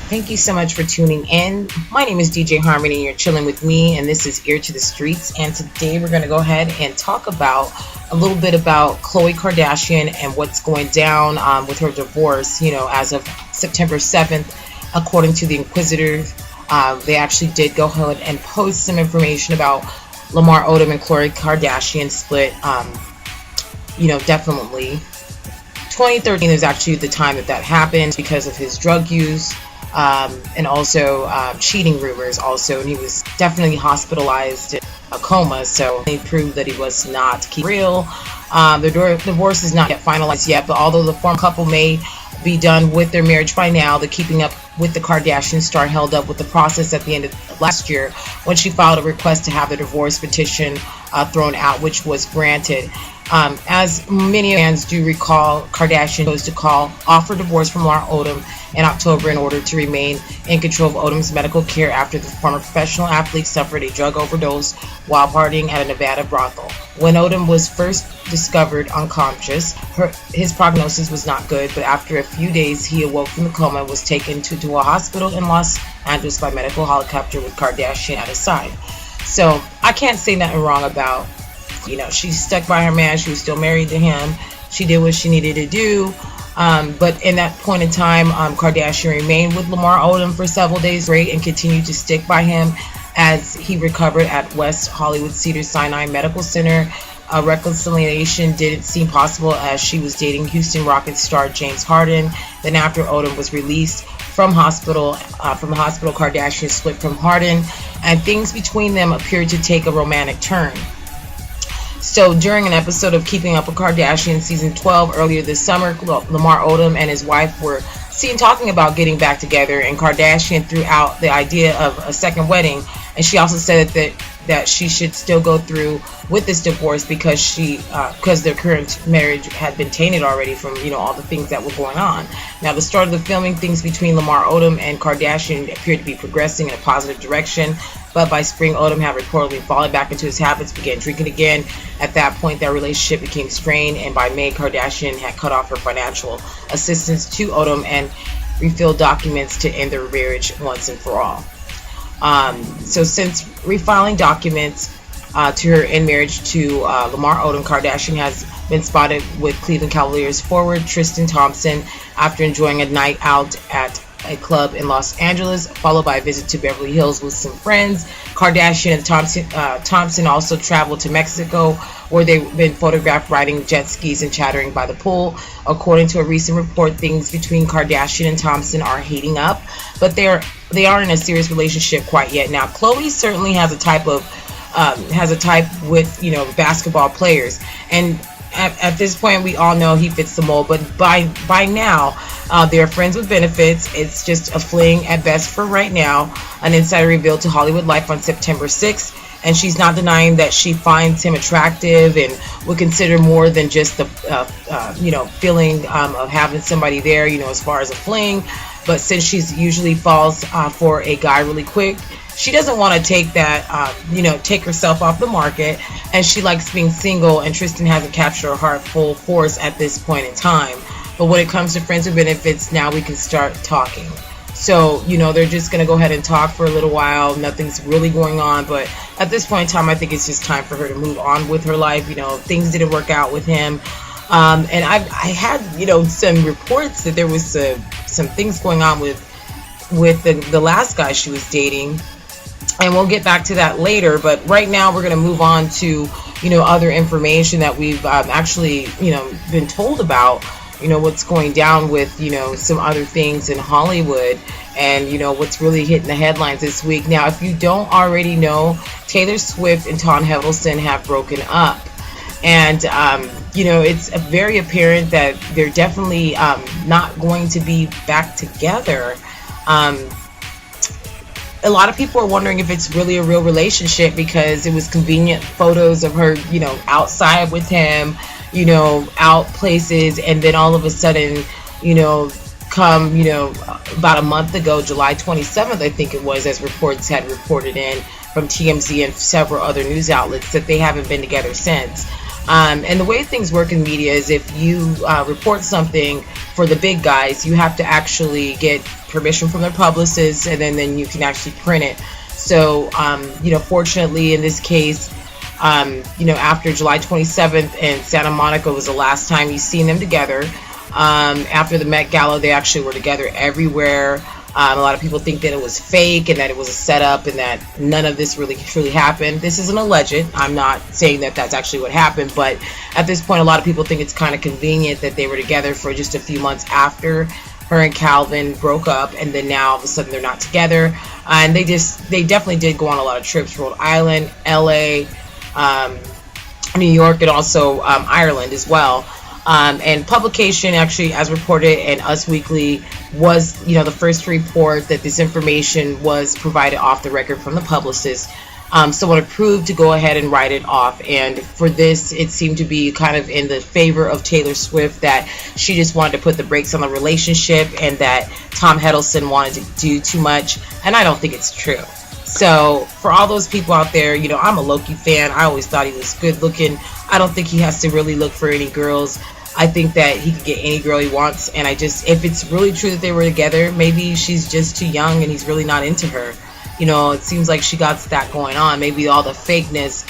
Thank you so much for tuning in. My name is DJ Harmony, and you're chilling with me, and this is Ear to the Streets. And today we're going to go ahead and talk about a little bit about Khloe Kardashian and what's going down with her divorce. As of September 7th, according to the Inquisitor, they actually did go ahead and post some information about Lamar Odom and Khloe Kardashian split. Definitely 2013 is actually the time that happened because of his drug use. And also cheating rumors also, and he was definitely hospitalized in a coma, so they proved that he was not real. The divorce is not yet finalized yet, but although the former couple may be done with their marriage by now, the keeping up with the Kardashian star held up with the process at the end of last year when she filed a request to have the divorce petition thrown out, which was granted. As many fans do recall, Kardashian chose to call off her divorce from Lamar Odom in October in order to remain in control of Odom's medical care after the former professional athlete suffered a drug overdose while partying at a Nevada brothel. When Odom was first discovered unconscious, his prognosis was not good, but after a few days he awoke from the coma and was taken to a hospital in Los Angeles by medical helicopter with Kardashian at his side. So I can't say nothing wrong about, she stuck by her man. She was still married to him. She did what she needed to do. But in that point in time, Kardashian remained with Lamar Odom for several days straight and continued to stick by him as he recovered at West Hollywood Cedars-Sinai Medical Center. A reconciliation didn't seem possible as she was dating Houston Rockets star James Harden. Then after Odom was released from the hospital, Kardashian split from Harden, and things between them appeared to take a romantic turn. So during an episode of Keeping Up with Kardashian season 12 earlier this summer, Lamar Odom and his wife were seen talking about getting back together, and Kardashian threw out the idea of a second wedding, and she also said that she should still go through with this divorce because their current marriage had been tainted already from all the things that were going on. Now, the start of the filming, things between Lamar Odom and Kardashian appeared to be progressing in a positive direction, but by spring, Odom had reportedly fallen back into his habits, began drinking again. At that point, their relationship became strained, and by May, Kardashian had cut off her financial assistance to Odom and refilled documents to end their marriage once and for all. So since refiling documents to her in marriage to Lamar Odom, Kardashian has been spotted with Cleveland Cavaliers forward Tristen Thompson after enjoying a night out at a club in Los Angeles, followed by a visit to Beverly Hills with some friends. Kardashian and Thompson also traveled to Mexico, where they've been photographed riding jet skis and chattering by the pool. According to a recent report, things between Kardashian and Thompson are heating up, but they aren't in a serious relationship quite yet. Now, Khloe certainly has a type with basketball players, and at this point, we all know he fits the mold. But by now, they're friends with benefits. It's just a fling at best for right now. An insider revealed to Hollywood Life on September 6th, and she's not denying that she finds him attractive and would consider more than just the feeling of having somebody there, as far as a fling. But since she usually falls for a guy really quick, she doesn't want to take that, take herself off the market, and she likes being single, and Tristen hasn't captured her heart full force at this point in time. But when it comes to friends with benefits, now we can start talking. So, they're just going to go ahead and talk for a little while. Nothing's really going on, but at this point in time, I think it's just time for her to move on with her life. Things didn't work out with him. And I had, some reports that there was some things going on with the last guy she was dating. And we'll get back to that later, but right now we're going to move on to, other information that we've actually, been told about, what's going down with, some other things in Hollywood and, what's really hitting the headlines this week. Now, if you don't already know, Taylor Swift and Tom Hiddleston have broken up. And, it's very apparent that they're definitely not going to be back together. A lot of people are wondering if it's really a real relationship because it was convenient photos of her, outside with him, out places, and then all of a sudden, come, about a month ago, July 27th, I think it was, as reports had reported in from TMZ and several other news outlets, that they haven't been together since. And the way things work in media is if you report something for the big guys, you have to actually get permission from their publicists, and then you can actually print it. So, fortunately in this case, after July 27th and Santa Monica was the last time you seen them together. After the Met Gala, they actually were together everywhere. A lot of people think that it was fake and that it was a setup and that none of this really truly happened. This is an alleged. I'm not saying that that's actually what happened, but at this point, a lot of people think it's kind of convenient that they were together for just a few months after her and Calvin broke up, and then now all of a sudden they're not together. And they definitely did go on a lot of trips: Rhode Island, LA, New York, and also Ireland as well. And publication actually, as reported in Us Weekly, was the first to report that this information was provided off the record from the publicist. Someone approved to go ahead and write it off, and for this it seemed to be kind of in the favor of Taylor Swift, that she just wanted to put the brakes on the relationship and that Tom Hiddleston wanted to do too much, and I don't think it's true. So for all those people out there, I'm a Loki fan. I always thought he was good looking. I don't think he has to really look for any girls. I think that he can get any girl he wants, and if it's really true that they were together, maybe she's just too young and he's really not into her. It seems like she got that going on. Maybe all the fakeness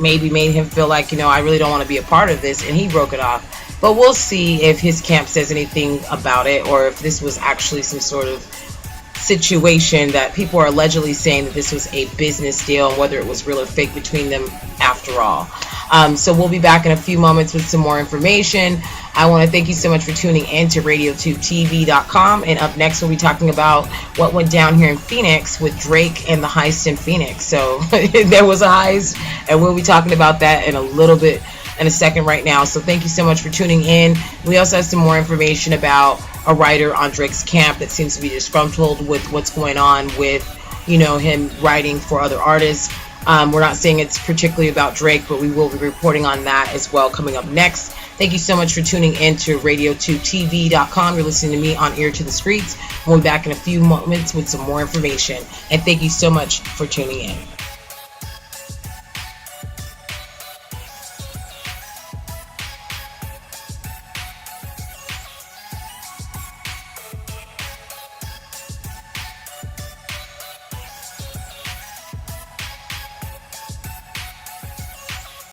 maybe made him feel like, I really don't want to be a part of this, and he broke it off. But we'll see if his camp says anything about it, or if this was actually some sort of situation that people are allegedly saying that this was a business deal, and whether it was real or fake between them after all. So we'll be back in a few moments with some more information. I want to thank you so much for tuning in to RadioTubeTV.com. And up next, we'll be talking about what went down here in Phoenix with Drake and the heist in Phoenix. So there was a heist, and we'll be talking about that in a second right now. So thank you so much for tuning in. We also have some more information about a writer on Drake's camp that seems to be disgruntled with what's going on with, him writing for other artists. We're not saying it's particularly about Drake, but we will be reporting on that as well coming up next. Thank you so much for tuning in to RadioTubeTV.com. You're listening to me on Ear to the Streets. We'll be back in a few moments with some more information. And thank you so much for tuning in.